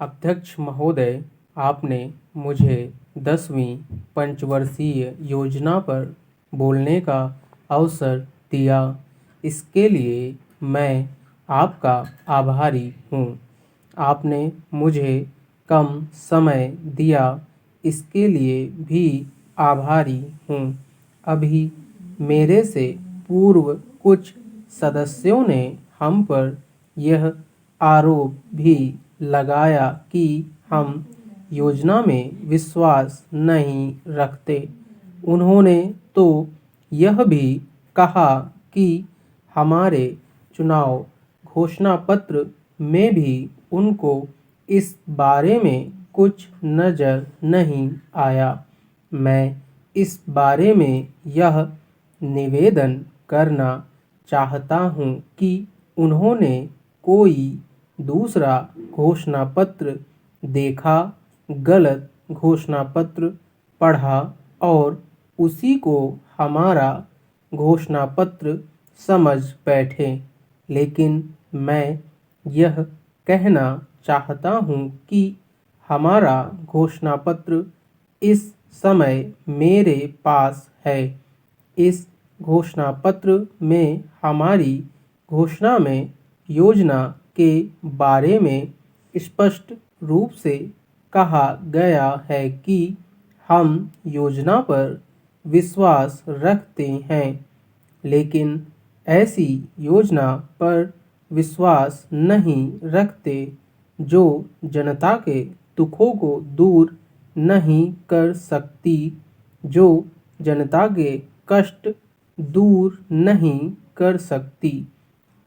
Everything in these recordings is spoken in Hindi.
अध्यक्ष महोदय, आपने मुझे 10वीं पंचवर्षीय योजना पर बोलने का अवसर दिया, इसके लिए मैं आपका आभारी हूँ। आपने मुझे कम समय दिया, इसके लिए भी आभारी हूँ। अभी मेरे से पूर्व कुछ सदस्यों ने हम पर यह आरोप भी लगाया कि हम योजना में विश्वास नहीं रखते। उन्होंने तो यह भी कहा कि हमारे चुनाव घोषणा पत्र में भी उनको इस बारे में कुछ नज़र नहीं आया। मैं इस बारे में यह निवेदन करना चाहता हूँ कि उन्होंने कोई दूसरा घोषणा पत्र देखा, गलत घोषणा पत्र पढ़ा और उसी को हमारा घोषणा पत्र समझ बैठे। लेकिन मैं यह कहना चाहता हूँ कि हमारा घोषणा पत्र इस समय मेरे पास है। इस घोषणा पत्र में हमारी घोषणा में योजना के बारे में स्पष्ट रूप से कहा गया है कि हम योजना पर विश्वास रखते हैं, लेकिन ऐसी योजना पर विश्वास नहीं रखते जो जनता के दुखों को दूर नहीं कर सकती, जो जनता के कष्ट दूर नहीं कर सकती।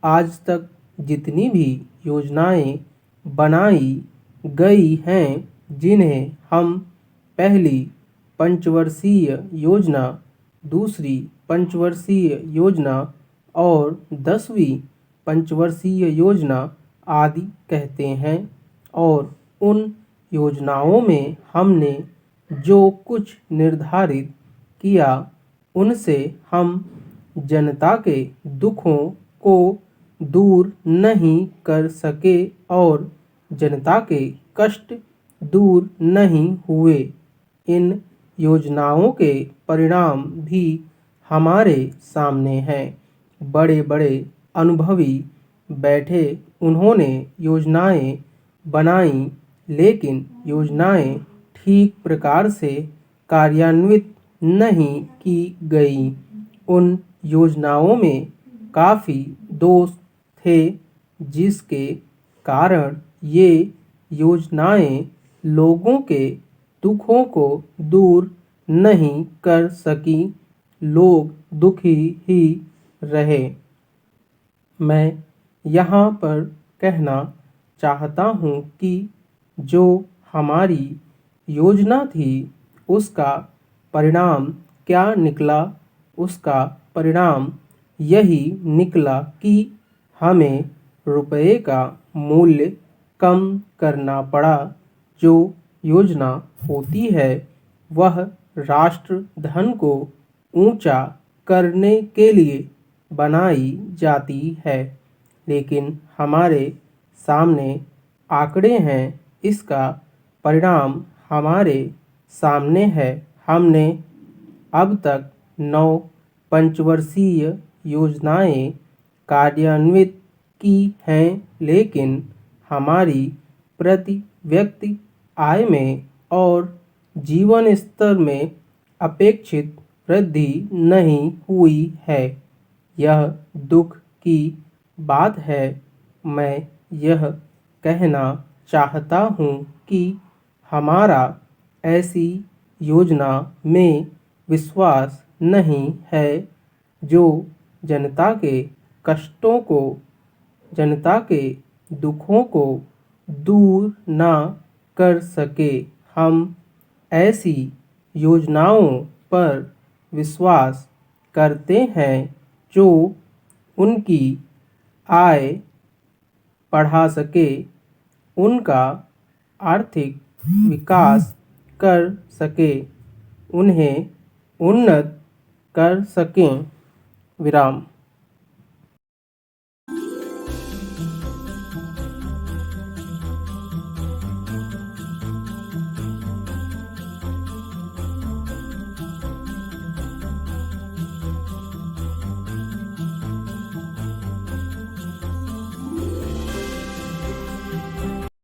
आज तक जितनी भी योजनाएं बनाई गई हैं, जिन्हें हम पहली पंचवर्षीय योजना, दूसरी पंचवर्षीय योजना और 10वीं पंचवर्षीय योजना आदि कहते हैं, और उन योजनाओं में हमने जो कुछ निर्धारित किया, उनसे हम जनता के दुखों को दूर नहीं कर सके और जनता के कष्ट दूर नहीं हुए। इन योजनाओं के परिणाम भी हमारे सामने हैं। बड़े बड़े अनुभवी बैठे, उन्होंने योजनाएं बनाई, लेकिन योजनाएं ठीक प्रकार से कार्यान्वित नहीं की गई। उन योजनाओं में काफ़ी दोष थे, जिसके कारण ये योजनाएं लोगों के दुखों को दूर नहीं कर सकी। लोग दुखी ही रहे। मैं यहाँ पर कहना चाहता हूँ कि जो हमारी योजना थी, उसका परिणाम क्या निकला? उसका परिणाम यही निकला कि हमें रुपये का मूल्य कम करना पड़ा। जो योजना होती है, वह राष्ट्र धन को ऊंचा करने के लिए बनाई जाती है, लेकिन हमारे सामने आंकड़े हैं। इसका परिणाम हमारे सामने है। हमने अब तक 9 पंचवर्षीय योजनाएं कार्यान्वित की हैं, लेकिन हमारी प्रति व्यक्ति आय में और जीवन स्तर में अपेक्षित वृद्धि नहीं हुई है। यह दुख की बात है। मैं यह कहना चाहता हूँ कि हमारा ऐसी योजना में विश्वास नहीं है जो जनता के कष्टों को, जनता के दुखों को दूर ना कर सके। हम ऐसी योजनाओं पर विश्वास करते हैं जो उनकी आय बढ़ा सके, उनका आर्थिक विकास कर सके, उन्हें उन्नत कर सकें। विराम।